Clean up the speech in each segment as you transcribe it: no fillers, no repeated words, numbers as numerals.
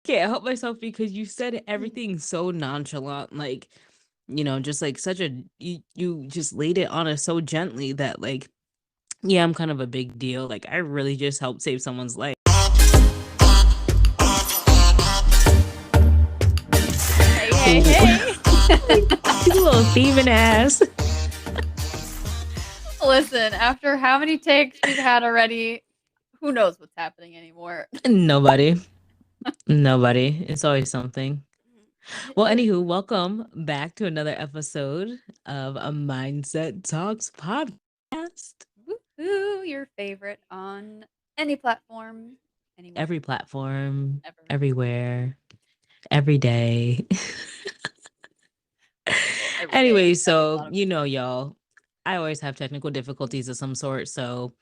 can't help myself because you said everything so nonchalant, like, just like such a you just laid it on us so gently that like, yeah, I'm kind of a big deal. Like I really just helped save someone's life. Hey, hey, hey. You little thieving ass. Listen, after how many takes we've had already, who knows what's happening anymore? Nobody. Nobody. It's always something. It Well, is. anywho, welcome back to another episode of a Mindset Talks podcast. Woohoo, your favorite on any platform, anywhere, Every platform, ever. everywhere, every day. Well, every day Anyway, is kind of a so lot of it. y'all, I always have technical difficulties of some sort. So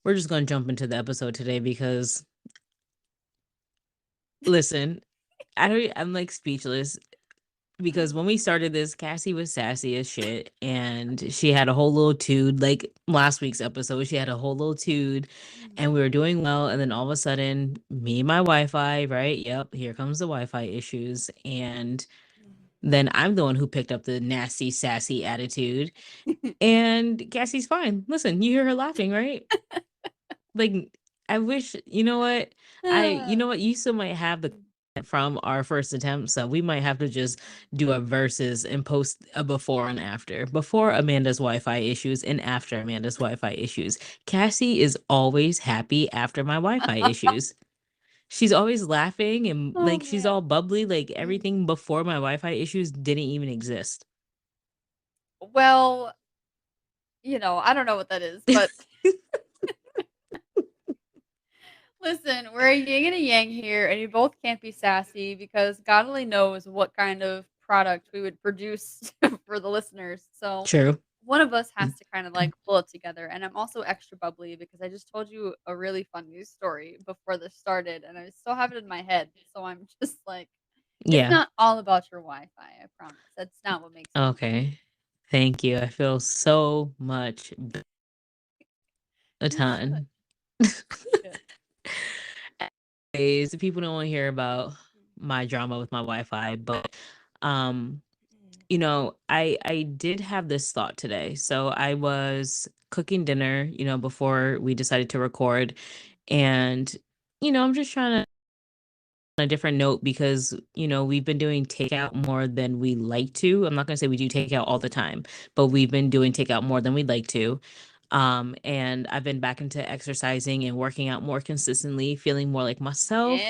we're just gonna jump into the episode today because listen, I'm like speechless because when we started this, Cassie was sassy as shit, and she had a whole little tude. Like last week's episode, she had a whole little tude, and we were doing well. And then all of a sudden, me and my Wi-Fi, right? Yep, here comes the Wi-Fi issues, and then I'm the one who picked up the nasty, sassy attitude. And Cassie's fine. Listen, you hear her laughing, right? Like, I wish, you know what? You know what? You still might have the from our first attempt, so we might have to just do a versus and post a before and after. Before Amanda's Wi-Fi issues and after Amanda's Wi-Fi issues. Cassie is always happy after my Wi-Fi issues. She's always laughing and Oh like she's man. all bubbly, like everything before my Wi-Fi issues didn't even exist. Well, I don't know what that is, but listen, we're a yin and a yang here, and you both can't be sassy because God only knows what kind of product we would produce for the listeners. So True. one of us has to kind of like pull it together. And I'm also extra bubbly because I just told you a really fun news story before this started, and I still have it in my head. So I'm just like, it's Yeah. not all about your Wi Fi, I promise. That's not what makes it fun. Okay. Thank you. I feel so much a You should. ton. You should. Anyways, people don't want to hear about my drama with my Wi-Fi, but um, I did have this thought today. So I was cooking dinner, before we decided to record, and I'm just trying to on a different note because we've been doing takeout more than we like to. I'm not going to say we do takeout all the time, but we've been doing takeout more than we'd like to. And I've been back into exercising and working out more consistently, feeling more like Yeah, myself,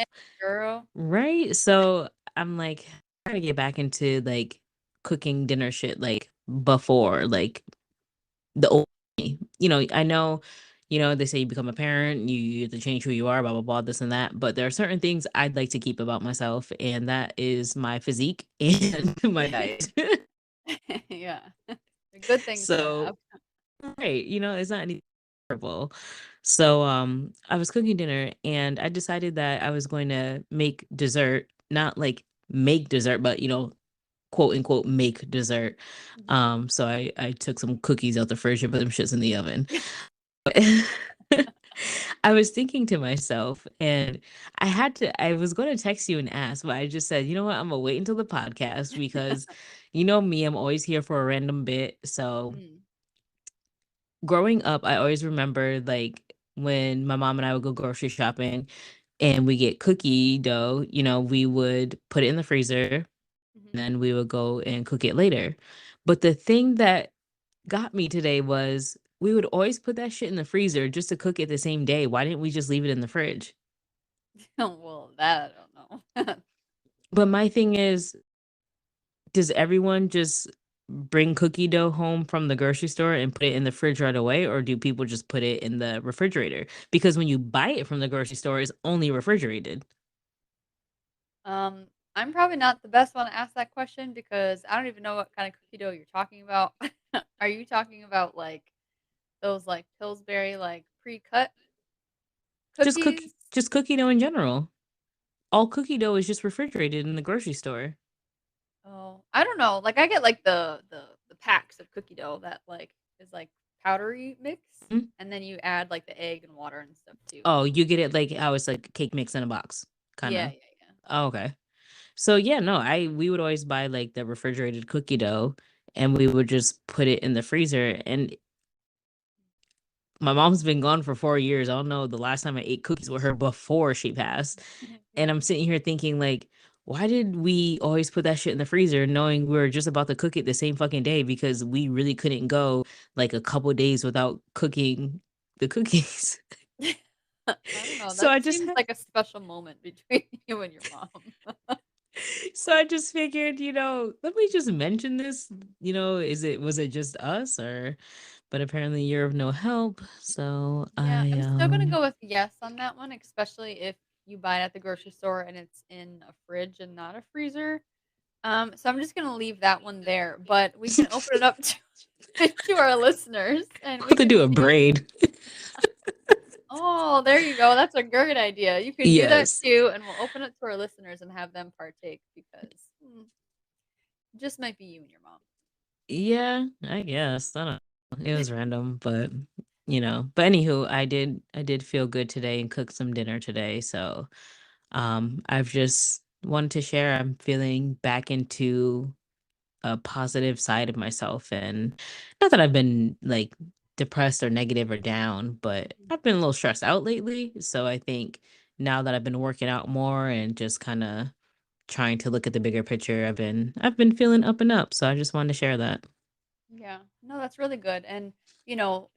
girl. right? So I'm like trying to get back into like cooking dinner shit like before, like the old me. I know, they say you become a parent, you have to change who you are, blah blah blah, this and that. But there are certain things I'd like to keep about myself, and that is my physique and my diet. Yeah. They're good things to have. So, right, it's not anything terrible. So, I was cooking dinner, and I decided that I was going to make dessert, not like make dessert, but quote unquote make dessert. So I took some cookies out the fridge and put them shits in the oven. I was thinking to myself, and I was going to text you and ask, but I just said, you know what? I'm going to wait until the podcast because you know me, I'm always here for a random bit. So Mm. growing up, I always remember like when my mom and I would go grocery shopping and we get cookie dough, we would put it in the freezer and Mhm. then we would go and cook it later. But the thing that got me today was we would always put that shit in the freezer just to cook it the same day. Why didn't we just leave it in the fridge? Well, that I don't know. But my thing is, does everyone just bring cookie dough home from the grocery store and put it in the fridge right away? Or do people just put it in the refrigerator? Because when you buy it from the grocery store, it's only refrigerated. Um, I'm probably not the best one to ask that question because I don't even know what kind of cookie dough you're talking about. Are you talking about like those like Pillsbury like pre-cut cookies? Just cookie dough in general. All cookie dough is just refrigerated in the grocery store. Oh, I don't know. Like I get like the packs of cookie dough that like is like powdery mix, Mm. and then you add like the egg and water and stuff too. Oh, you get it like how it's like cake mix in a box, kind Yeah, of. yeah, Oh, okay. So yeah, no, I we would always buy like the refrigerated cookie dough and we would just put it in the freezer. And my mom's been gone for 4 years. I don't know the last time I ate cookies with her before she passed. And I'm Mhm. sitting here thinking like, why did we always put that shit in the freezer knowing we were just about to cook it the same fucking day because we really couldn't go like a couple days without cooking the cookies. I don't know, So that I just seems like a special moment between you and your mom. so I just figured, let me just mention this. Was it just us or but apparently you're of no help. So Yeah, I I'm still gonna go with yes on that one, especially if you buy it at the grocery store and it's in a fridge and not a freezer. So I'm just gonna leave that one there, but we can open it up to to our listeners, and we have to can do a see. braid. Oh, there you go, that's a great idea. You could do that Yes. too, and we'll open it to our listeners and have them partake because, it just might be you and your mom. Yeah, I guess. I don't know. It was random, but anywho, I did feel good today and cooked some dinner today. So I've just wanted to share I'm feeling back into a positive side of myself. And not that I've been like depressed or negative or down, but Mhm. I've been a little stressed out lately. So I think now that I've been working out more and just kind of trying to look at the bigger picture, I've been feeling up and up. So I just wanted to share that. Yeah. No, that's really good, and, you know,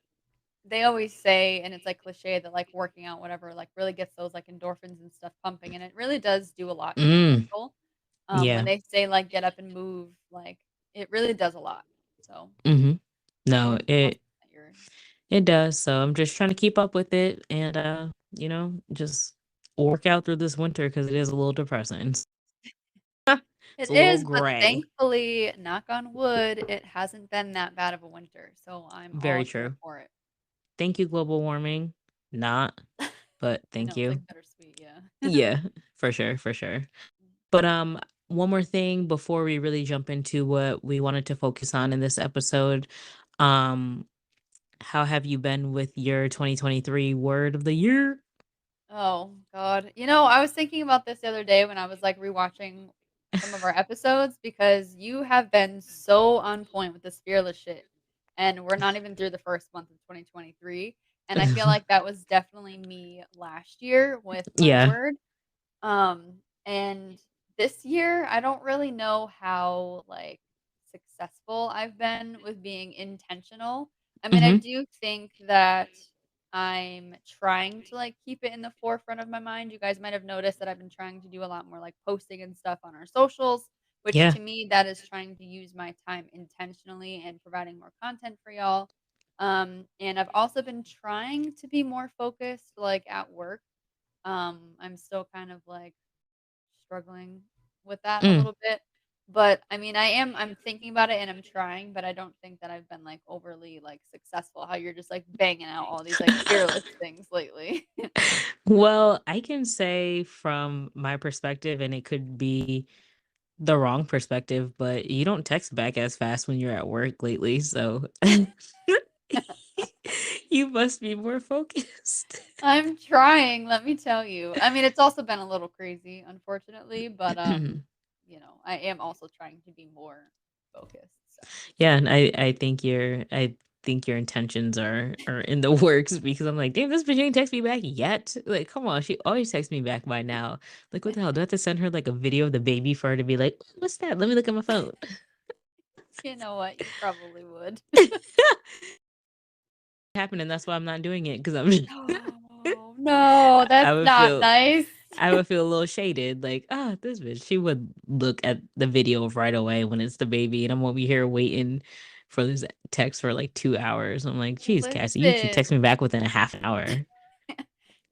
they always say, and it's, like, cliche that, like, working out, whatever, like, really gets those, like, endorphins and stuff pumping, and it really does do a lot for your Mm, mental. When yeah. they say, like, "Get up and move," like, it really does a lot. So, Hmm. No, it's it awesome that you're. it does. So I'm just trying to keep up with it and just work out through this winter because it is a little depressing. It's It a little is, but gray. thankfully, knock on wood, it hasn't been that bad of a winter, so I'm all Very here true. for it. Thank you, global warming. Not, but I thank know, it's, like, you. bittersweet, yeah. Yeah, for sure, for sure. But one more thing before we really jump into what we wanted to focus on in this episode. Um, how have you been with your 2023 word of the year? Oh, god. You know, I was thinking about this the other day when I was, like, rewatching some of our episodes because you have been so on point with this fearless shit, and we're not even through the first month of 2023, and I feel like that was definitely me last year with my Yeah. word. And this year, I don't really know how, like, successful I've been with being intentional. I mean, I Mhm. do think that I'm trying to, like, keep it in the forefront of my mind. You guys might have noticed that I've been trying to do a lot more, like, posting and stuff on our socials, which Yeah. to me, that is trying to use my time intentionally and providing more content for y'all. And I've also been trying to be more focused, like, at work. I'm still kind of, like, struggling with that a Mm. little bit. But, I mean, I'm thinking about it and I'm trying, but I don't think that I've been, like, overly, like, successful, how you're just, like, banging out all these, like, fearless things lately. Well, I can say from my perspective, and it could be the wrong perspective, but you don't text back as fast when you're at work lately, so you must be more focused. I'm trying, let me tell you. I mean, it's also been a little crazy, unfortunately, but, I am also trying to be more focused, so. Yeah, and I think your intentions are in the works because I'm like, damn, this bitch ain't text me back yet. Like, come on, she always texts me back by now. Like, what the hell? Do I have to send her like a video of the baby for her to be like, what's that? Let me look at my phone. You know what? You probably would. Happening. That's why I'm not doing it because I'm just Oh, no, I that's would not feel nice. I would feel a little shaded, like, ah, this bitch. She would look at the video right away when it's the baby, and I'm over here waiting for this text for like 2 hours. I'm like, geez, Cassie, you should text Listen. me back within a half an hour.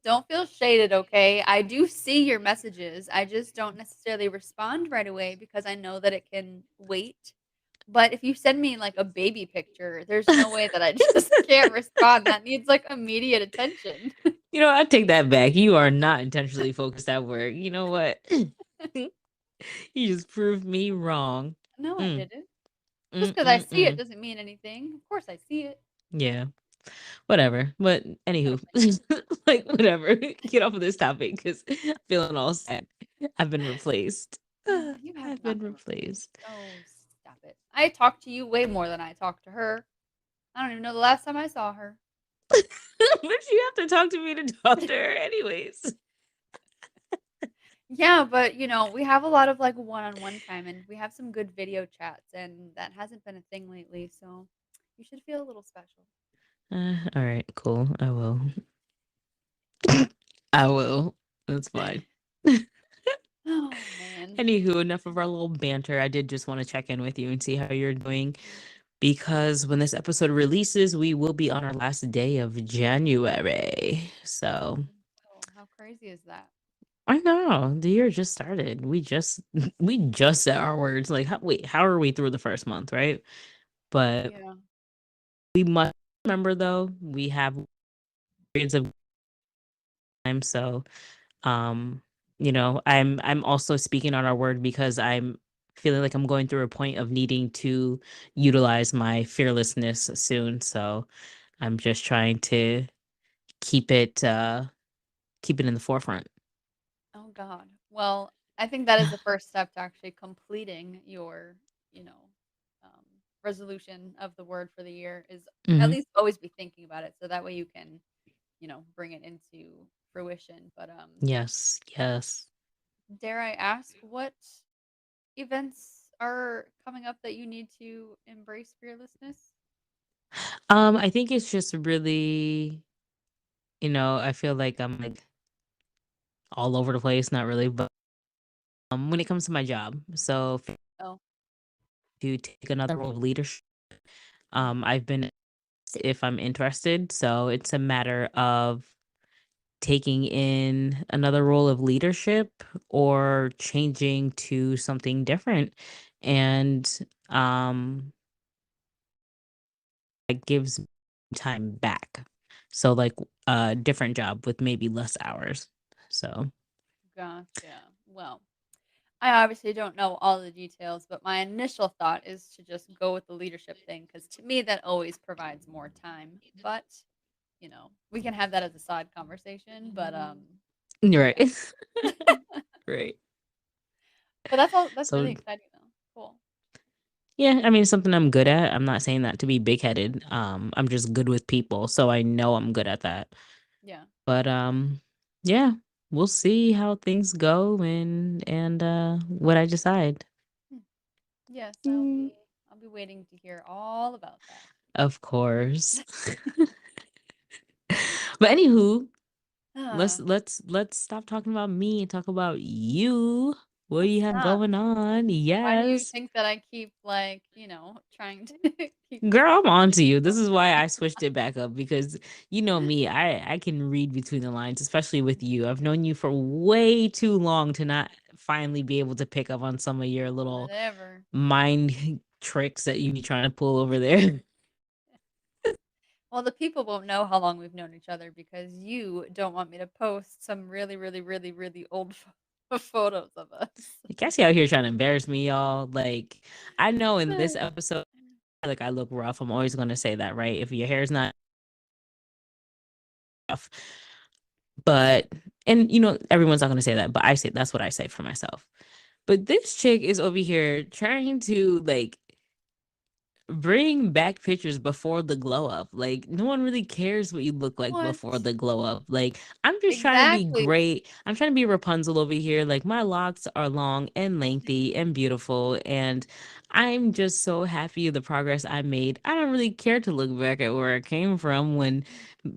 Don't feel shaded, okay? I do see your messages. I just don't necessarily respond right away because I know that it can wait. But if you send me like a baby picture, there's no way that I just can't respond. That needs like immediate attention. I take that back. You are not intentionally focused at work. You know what? You just proved me wrong. No, I Mm, didn't. Just mm, because I mm, see it mm. doesn't mean anything. Of course, I see it. Yeah. whatever. But What a anywho, thing. like whatever. Get off of this topic because I'm feeling all sad. I've been replaced. You have I've not been been replaced. replaced. Oh, stop it. I talk to you way more than I talk to her. I don't even know the last time I saw her. But you have to talk to me to talk to her, anyways. Yeah, but we have a lot of like one-on-one time and we have some good video chats and that hasn't been a thing lately, so you should feel a little special. All right, cool. I will. I will. That's fine. Oh man. Anywho, enough of our little banter. I did just want to check in with you and see how you're doing because when this episode releases, we will be on our last day of January. So Oh, how crazy is that? I know the year just started. We just said our words. Like, wait, how are we through the first month, right? But Yeah. we must remember though, we have periods of time. So um I'm also speaking on our word because I'm feeling like I'm going through a point of needing to utilize my fearlessness soon, so I'm just trying to keep it keep it in the forefront. Oh God. Well, I think that is the first step to actually completing your, you know, um, resolution of the word for the year is at Hmm. least always be thinking about it, so that way you can, bring it into fruition. But Yes, yes. dare I ask what events are coming up that you need to embrace fearlessness? I think it's just really, I feel like I'm like all over the place, not really, but when it comes to my job, so Oh. to take another role of leadership, Mhm. I've been if I'm interested. So it's a matter of taking in another role of leadership or changing to something different. And um it gives me time back. So like a different job with maybe less hours. So Gotcha. Well, I obviously don't know all the details, but my initial thought is to just go with the leadership thing because to me that always provides more time. But we can have that as a side conversation. But you're yeah. right. Right. But that's all. That's really So exciting though. Cool. yeah, I mean it's something I'm good at. I'm not saying that to be big headed. I'm just good with people. So I know I'm good at that. Yeah. But yeah, we'll see how things go and what I decide. Hmm. Yes, I'll Mm, be. I'll be waiting to hear all about that. of course. But anywho, let's Ah, let's let's stop talking about me and talk about you. What do let's you have not. going on? Why do you Yes. think that I keep like trying to keep this Girl, I'm on to you. This going? is why I switched it back up because you know me, I can read between the lines, especially with you. I've known you for way too long to not finally be able to pick up on some of your little Whatever. mind tricks that you be trying to pull over there. Well, the people won't know how long we've known each other because you don't want me to post some really, really, really, really old photos of us. Cassie out here trying to embarrass me, y'all. Like, I know in this episode, like I look rough. I'm always gonna say that, right? If your hair's not rough. But and everyone's not gonna say that, but I say that's what I say for myself. But this chick is over here trying to like bring back pictures before the glow up. Like no one really cares what you look like What? before the glow up. Like I'm just trying to be Exactly. great. I'm trying to be Rapunzel over here. Like my locks are long and lengthy and beautiful and I'm just so happy with the progress I made. I don't really care to look back at where I came from when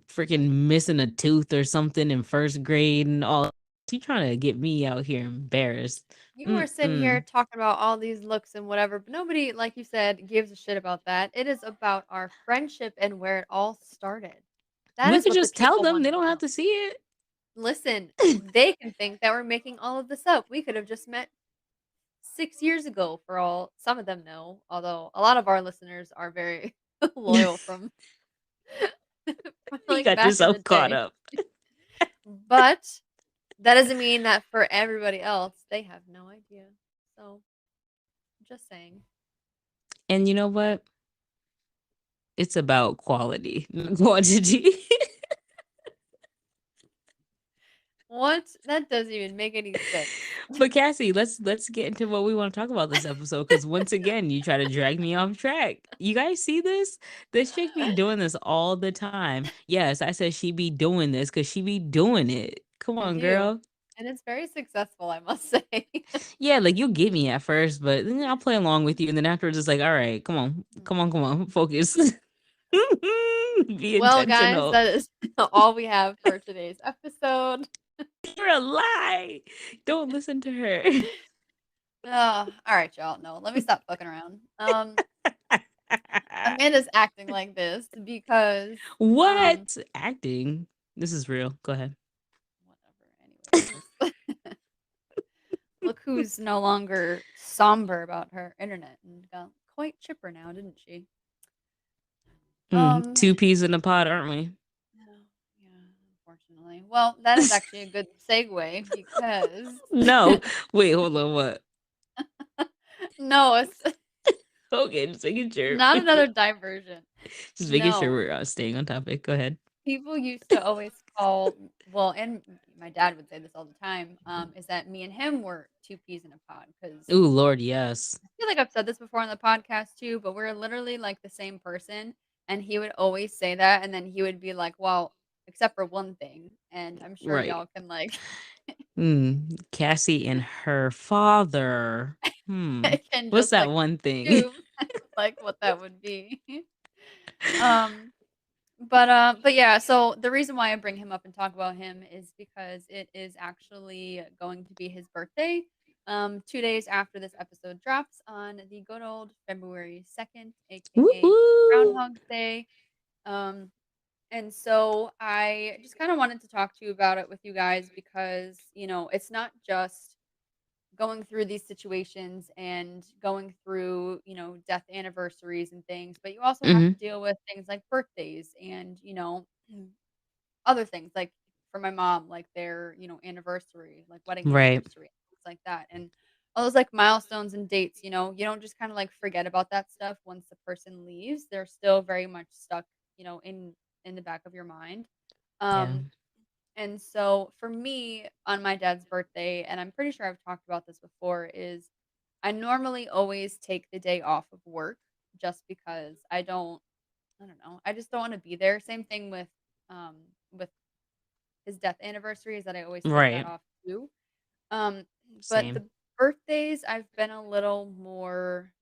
freaking missing a tooth or something in first grade and all. She trying to get me out here embarrassed. You were sitting here Mm-mm. talking about all these looks and whatever, but nobody, like you said, gives a shit about that. It is about our friendship and where it all started. That We is could what the just tell people them want they to don't have know. to see Listen, it. they can think that we're making all of this up. We could have just met 6 years ago for all some of them know, although a lot of our listeners are very loyal from from You like got back in the yourself caught day. up. But that doesn't mean that for everybody else, they have no idea. So, just saying. And you know what? It's about quality, not quantity. What? That doesn't even make any sense. But Cassie, let's get into what we want to talk about this episode because once again you try to drag me off track. You guys see this? This chick be doing this all the time. Yes, I said she be doing this because she be doing it. Come I on, do. girl. And it's very successful, I must say. Yeah, like you'll get me at first, but then I'll play along with you, and then afterwards it's like, all right, come on, come on, come on, focus. Be Well, guys, intentional. that is all we have for today's episode. You're a lie. Don't listen to her. All right, y'all. No, let me stop fucking around. Amanda's acting like this because What acting? This is real. Go ahead. whatever. Anyways, look who's no longer somber about her internet and got quite chipper now, didn't she? Um, Two peas in a pod, aren't we? yeah, yeah, unfortunately. Well, that is actually a good segue because No. Wait, hold on. What? no, it's Okay, just making sure. not another diversion. Just making sure No, we're staying on topic. Go ahead. people used to always call, well, and my dad would say this all the time, is that me and him were two peas in a pod because Ooh, Lord, yes. I feel like I've said this before on the podcast too, but we're literally like the same person. And he would always say that, and then he would be like, "Well, except for one thing," and I'm sure Right. y'all can like Cassie and her father. can What's just that like one thing? assume like what that would be. Um, but yeah, so the reason why I bring him up and talk about him is because it is actually going to be his birthday. 2 days after this episode drops on the good old February 2nd, aka Woohoo! Groundhog's Day. Um, and so I just kind of wanted to talk to you about it with you guys because, it's not just going through these situations and going through, death anniversaries and things, but you also have to Hmm. deal with things like birthdays and, other things like for my mom, like their, anniversary, like wedding Right. anniversary, things like that. And all those like milestones and dates, you don't just kind of like forget about that stuff once the person leaves. They're still very much stuck, in the back of your mind. Yeah. Um, and so for me on my dad's birthday, and I'm pretty sure I've talked about this before, is I normally always take the day off of work just because I don't know, I just don't want to be there. Same thing with his death anniversary is that I always take that Right. off too. Um, but Same. the birthdays I've been a little more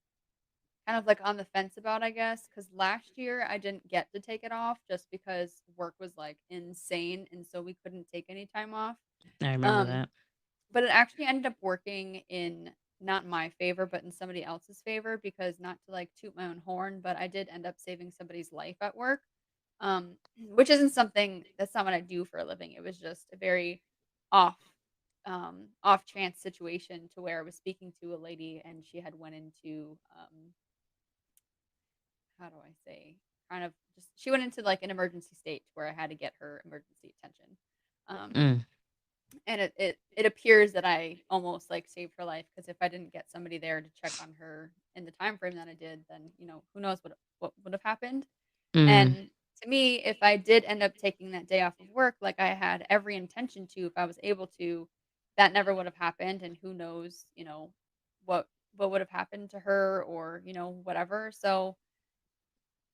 kind of like on the fence about, I guess, because last year I didn't get to take it off just because work was like insane, and so we couldn't take any time off. I remember Um, that. but it actually ended up working in not my favor, but in somebody else's favor because not to like toot my own horn, but I did end up saving somebody's life at work. Which isn't something that's not what I do for a living. It was just a very off off chance situation to where I was speaking to a lady and she had went into how do I say, kind of just she went into like an emergency state where I had to get her emergency attention. Um, Mm. and it appears that I almost like saved her life because if I didn't get somebody there to check on her in the time frame that I did, then who knows what would have happened. Mm. And to me, if I did end up taking that day off of work, like I had every intention to, if I was able to, that never would have happened. And who knows, what what would have happened to her or whatever. So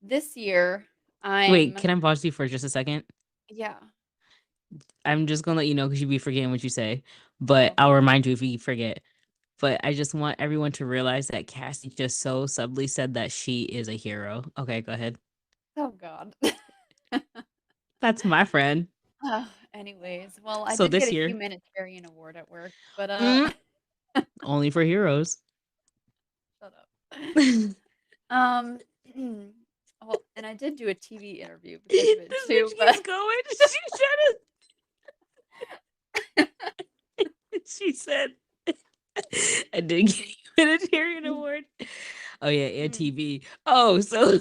this year, Wait, I'm can I pause you for just a second? yeah. I'm just gonna let you know because you be forgetting what you say, Oh, but I'll okay. remind you if you forget. But I just want everyone to realize that Cassie just so subtly said that she is a hero. Okay, go ahead. Oh God. That's my friend. Anyways, well, I So did get this a year, humanitarian award at work, but mm, only for heroes. shut up. This Um, well, and I did do a TV interview because of it too, bitch keeps but going. She's trying to. She said, "I did get a humanitarian award." Oh yeah, and Mm, TV. Oh, so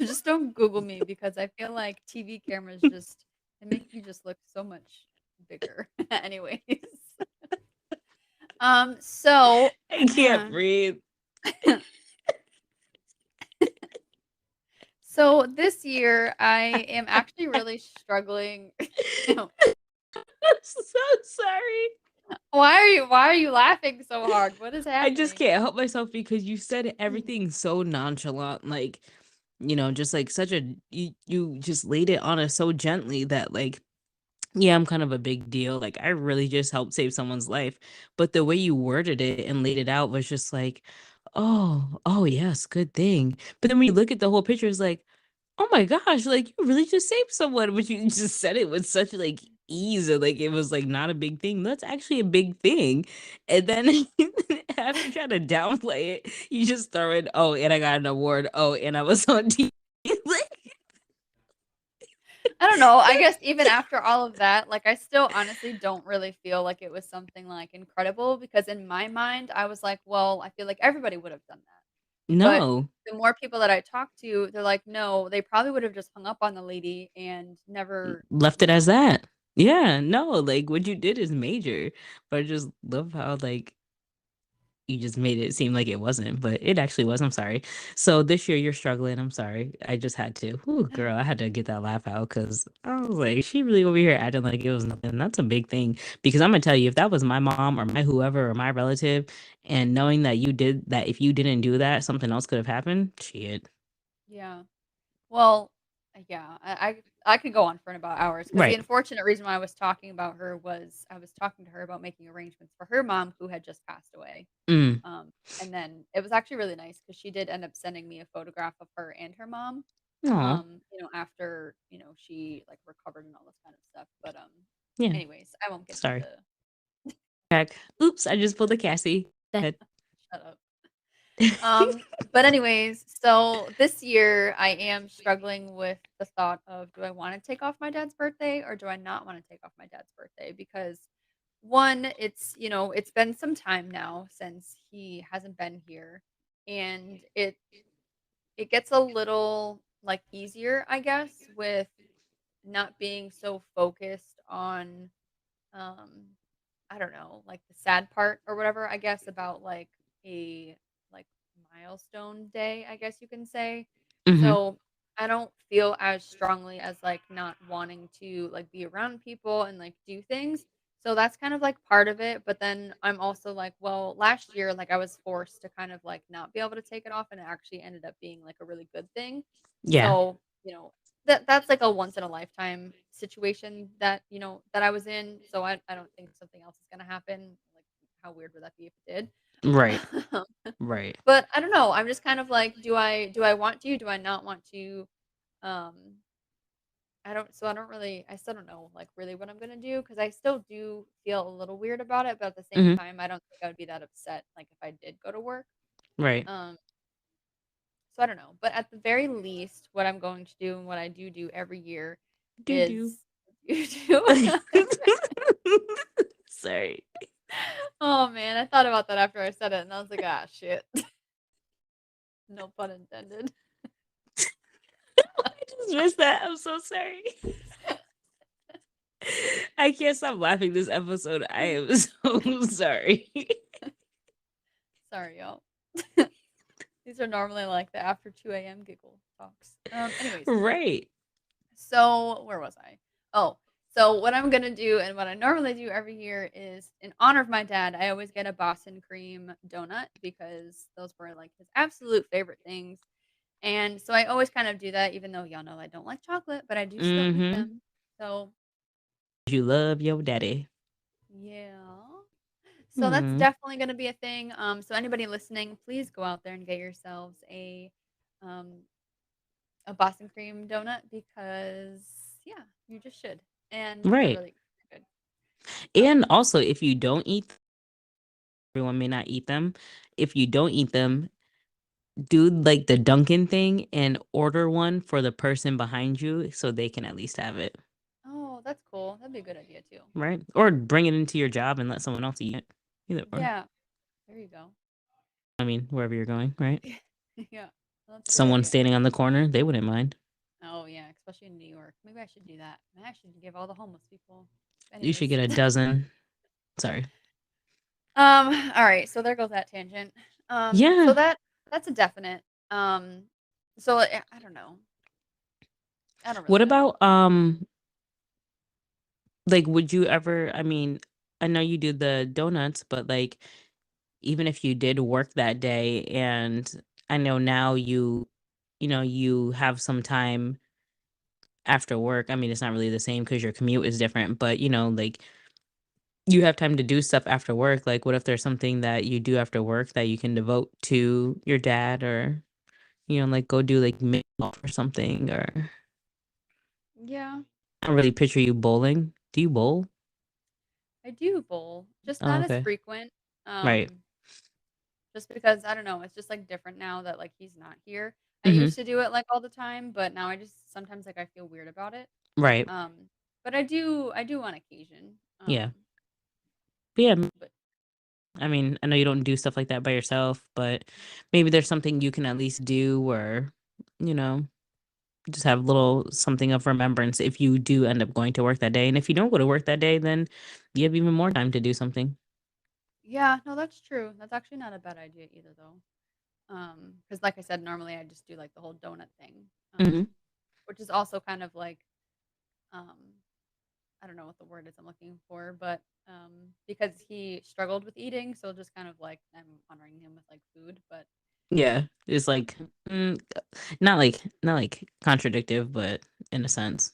just don't Google me because I feel like TV cameras just they make you just look so much bigger. Anyways, so I can't breathe. So this year, I am actually really struggling. I'm so sorry. Why are you laughing so hard? What is I just happening? can't help myself because you said everything so nonchalant, like, just like such a you just laid it on us so gently that like, yeah, I'm kind of a big deal. Like I really just helped save someone's life. But the way you worded it and laid it out was just like, oh yes, good thing. But then when you look at the whole picture, it's like, oh my gosh, like you really just saved someone, but you just said it with such like ease and like it was like not a big thing. That's actually a big thing. And then after trying to downplay it, you just throw in, oh, and I got an award. Oh, and I was on TV. Like, I don't know. I guess even after all of that, like I still honestly don't really feel like it was something like incredible because in my mind I was like, well, I feel like everybody would have done that. But no. the more people that I talk to, they're like, no, they probably would have just hung up on the lady and never, Left you it as know, that. Yeah, no, like what you did is major. But I just love how like you just made it seem like it wasn't, but it actually was. I'm sorry. So this year you're struggling. I'm sorry. I just had to. Whew, girl, I had to get that laugh out because I was like, she really over here acting like it was nothing. That's a big thing. Because I'm gonna tell you, if that was my mom or my whoever or my relative, and knowing that you did that, if you didn't do that, something else could have happened. Shit. yeah. Well, yeah, I could go on for about hours because the Right. unfortunate reason why I was talking about her was I was talking to her about making arrangements for her mom who had just passed away. Mm. Um, and then it was actually really nice because she did end up sending me a photograph of her and her mom. Aw. After she like recovered and all this kind of stuff. But Yeah. anyways, I won't get Sorry. into. Back. Oops, I just pulled a Cassie. That Shut up. But anyways, so this year I am struggling with the thought of do I want to take off my dad's birthday or do I not want to take off my dad's birthday? Because one, it's been some time now since he hasn't been here. And it gets a little like easier, I guess, with not being so focused on um I don't know, like the sad part or whatever, I guess, about like a like milestone day, I guess you can say. mm-hmm. So I don't feel as strongly as like not wanting to like be around people and like do things. So that's kind of like part of it. But then I'm also like, well, last year, like I was forced to kind of like not be able to take it off and it actually ended up being like a really good thing. Yeah. So, that's like a once in a lifetime situation that I was in, so I don't think something else is gonna happen, like, how weird would that be if it did? Right. Right. But I don't know, I'm just kind of like, do I want to? Do I not want to? Um, I don't really I still don't know, like, really what I'm gonna do because I still do feel a little weird about it, but at the same Mm-hmm. time, I don't think I would be that upset, like, if I did go to work. Right. Um So I don't know, but at the very least, what I'm going to do and what I do every year Do do. is you do. Sorry. Oh man, I thought about that after I said it, and I was like, ah, shit. No pun intended. I just missed that. I'm so sorry. I can't stop laughing this episode. I am so sorry. Sorry, y'all. These are normally like the after 2 a.m. giggle talks. Anyways, Right. so where was I? Oh, so what I'm gonna do and what I normally do every year is in honor of my dad, I always get a Boston cream donut because those were like his absolute favorite things. And so I always kind of do that, even though y'all know I don't like chocolate, but I do still eat Mm-hmm. them. So You love your daddy. yeah. So that's Hmm. definitely gonna be a thing. So anybody listening, please go out there and get yourselves um a Boston cream donut because yeah, you just should. And they're Right. really good. And Um, also, if you don't eat, everyone may not eat them. If you don't eat them, do like the Dunkin' thing and order one for the person behind you so they can at least have it. oh, that's cool. That'd be a good idea too. Right. Or bring it into your job and let someone else eat it. Either or. Yeah, there you go. I mean, wherever you're going, right? Yeah, well, that's a great Someone idea. standing on the corner, they wouldn't mind. Oh yeah, especially in New York. Maybe I should do that. Maybe I should give all the homeless people. You should Anyways. get a dozen. Sorry. All right, so there goes that tangent. So Yeah. that's a definite. Um, so I don't know. I don't What really know. about like would you ever, I mean, I know you do the donuts, but like even if you did work that day and I know now you have some time after work. I mean, it's not really the same because your commute is different, but like you have time to do stuff after work. Like, what if there's something that you do after work that you can devote to your dad or, like go do like mini golf or something? Or Yeah, I don't really picture you bowling. Do you bowl? I do bowl, just Oh, not as okay. frequent. Right. Just because I don't know, it's just like different now that like he's not here. I Mm-hmm. used to do it like all the time, but now I just sometimes like I feel weird about it. Right. Um, but I do on occasion. Yeah. But yeah, But I mean, I know you don't do stuff like that by yourself, but maybe there's something you can at least do or, you know, just have a little something of remembrance if you do end up going to work that day. And if you don't go to work that day, then you have even more time to do something. yeah, no, that's true. That's actually not a bad idea either, though. Because like I said, normally I just do like the whole donut thing, Hmm. which is also kind of like um, I don't know what the word is I'm looking for, but because he struggled with eating, so just kind of like I'm honoring him with like food. But Yeah, it's like mm, not like contradictive, but in a sense,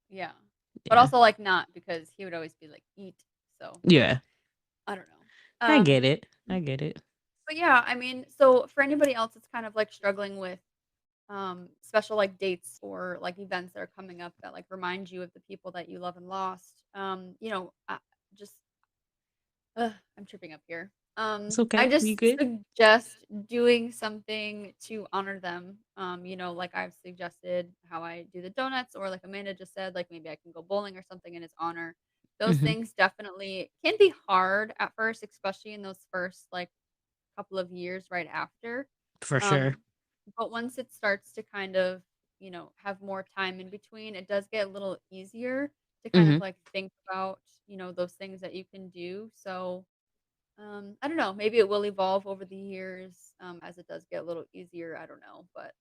yeah, but yeah, also like not because he would always be like eat. So yeah. I don't know. I get it. I get it. But yeah, I mean, so for anybody else that's kind of like struggling with special like dates or like events that are coming up that like remind you of the people that you love and lost, just I'm tripping up here. It's I okay. You just good? suggest doing something to honor them. Like I've suggested how I do the donuts, or like Amanda just said, like maybe I can go bowling or something in his honor. Those Hmm. things definitely can be hard at first, especially in those first like couple of years right after. For sure. Um, but once it starts to kind of, have more time in between, it does get a little easier to kind of Hmm. like think about, those things that you can do. So, I don't know, maybe it will evolve over the years as it does get a little easier. I don't know. But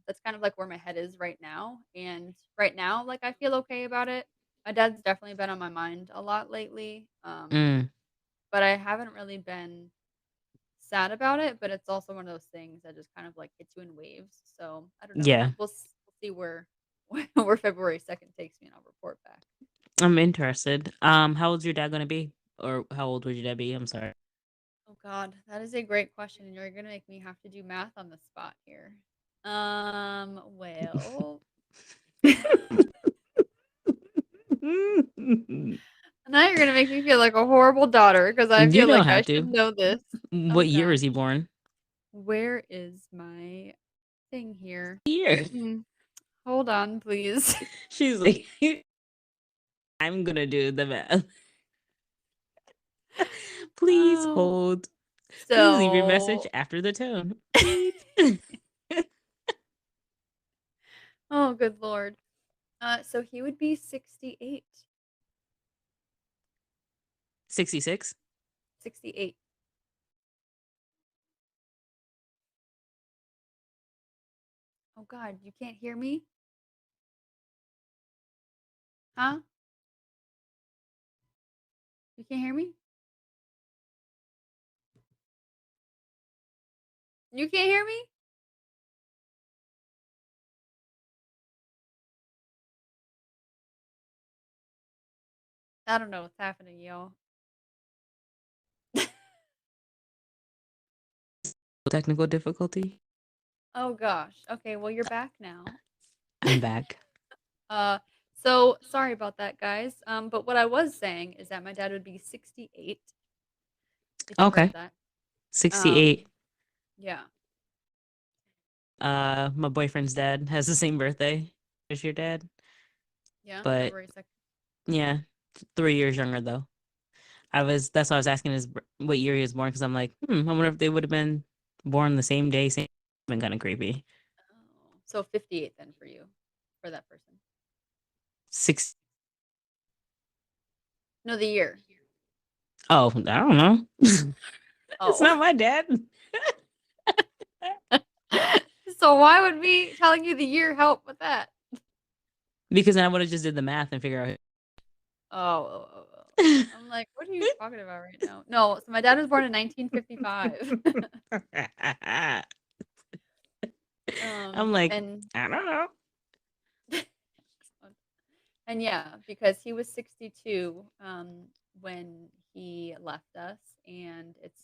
that's kind of like where my head is right now. And right now, like I feel okay about it. My dad's definitely been on my mind a lot lately. Mm, But I haven't really been sad about it, but it's also one of those things that just kind of like hits you in waves. So I don't know. yeah, We'll see where where February 2nd takes me, and I'll report back. I'm interested. How old's your dad gonna be? Or how old would your dad be? I'm sorry. Oh God, that is a great question, and you're gonna make me have to do math on the spot here. Well, now you're gonna make me feel like a horrible daughter because I You feel don't like I have should to. know this. Oh What year gosh, is he born? where is my thing here? Year. Hmm, hold on, please. She's like, I'm gonna do the math. Please Um, hold. Please leave your message so after the tone. Beep. oh, good lord. So he would be 68. 66. 68. Oh god, you can't hear me? Huh? You can't hear me? You can't hear me? I don't know what's happening, y'all. Technical difficulty. Oh gosh. Okay, well you're back now. I'm back. Uh so sorry about that, guys. But what I was saying is that my dad would be 68 if you heard Okay. that. Um 68. yeah. My boyfriend's dad has the same birthday as your dad, Yeah, but February 2nd. yeah, 3 years younger though. That's why I was asking what year he was born because I'm like, I wonder if they would have been born the same day. Same, been kind of creepy. Oh, so 58 then for you, for that person. Six. No, the year. Oh, I don't know. It's Oh. not my dad. So why would me telling you the year help with that? Because then I would have just did the math and figure out. Oh, oh, oh, oh. I'm like, "What are you talking about right now?" No, so my dad was born in 1955. I'm like, And I don't know. and yeah, because he was 62, when he left us, and it's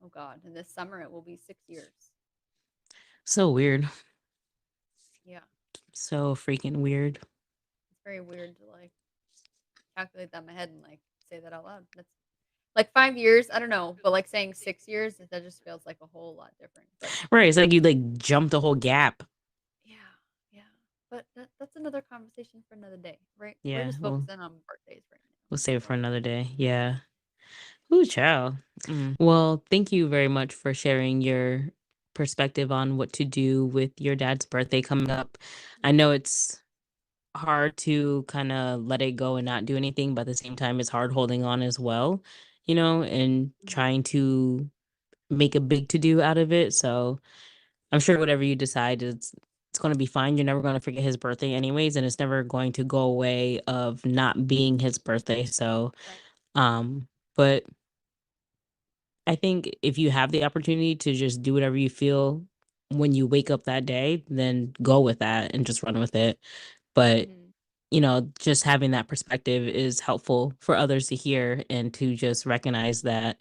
oh god, in this summer it will be 6 years. So weird. Yeah, So freaking weird. it's very weird to, like, calculate that in my head and, like, say that out loud. That's like 5 years, I don't know, but, like, saying 6 years, that just feels like a whole lot different, but Right. It's like you like jumped the whole gap. yeah, yeah. But that's another conversation for another day, right? We're Yeah. just Well, focusing on birthdays right we'll save it now. for So, another day. Yeah. Ooh, child. Well, thank you very much for sharing your perspective on what to do with your dad's birthday coming up. I know mhm, it's hard to kind of let it go and not do anything, but at the same time, it's hard holding on as well, and mhm, trying to make a big to do out of it. So I'm sure whatever you decide, it's going to be fine. You're never going to forget his birthday, anyways, and it's never going to go away of not being his birthday. So, right. um, but I think if you have the opportunity to just do whatever you feel when you wake up that day, then go with that and just run with it. But, Mhm. just having that perspective is helpful for others to hear and to just recognize that,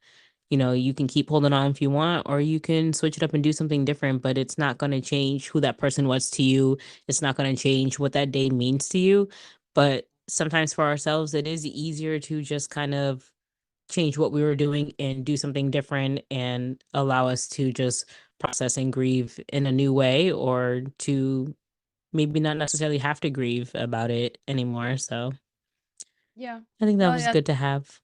you can keep holding on if you want, or you can switch it up and do something different, but it's not going to change who that person was to you. It's not going to change what that day means to you. But sometimes for ourselves, it is easier to just kind of change what we were doing and do something different and allow us to just process and grieve in a new way, or to maybe not necessarily have to grieve about it anymore. So Yeah. I think that No, was yeah. good to have.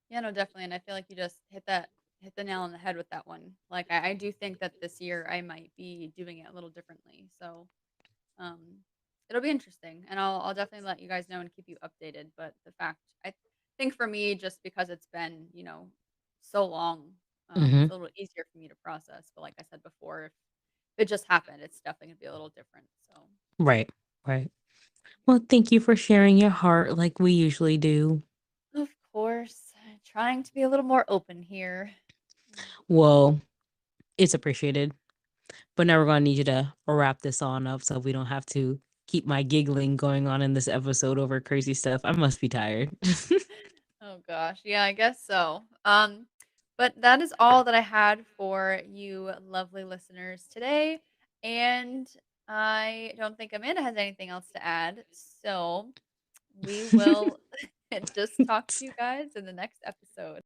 Yeah, no, definitely, and I feel like you just hit the nail on the head with that one. Like, I do think that this year I might be doing it a little differently, so, um, it'll be interesting, and I'll definitely let you guys know and keep you updated, but the fact I think for me, just because it's been, so long, it's Hmm. a little easier for me to process, but like I said before, if it just happened, it's definitely gonna be a little different, so Right. Right. Well, thank you for sharing your heart like we usually do. of course, trying to be a little more open here. Mm. Well, it's appreciated. But now we're going to need you to wrap this on up so we don't have to keep my giggling going on in this episode over crazy stuff. I must be tired. Oh gosh, yeah, I guess so. But that is all that I had for you lovely listeners today, and I don't think Amanda has anything else to add. So we will just talk to you guys in the next episode.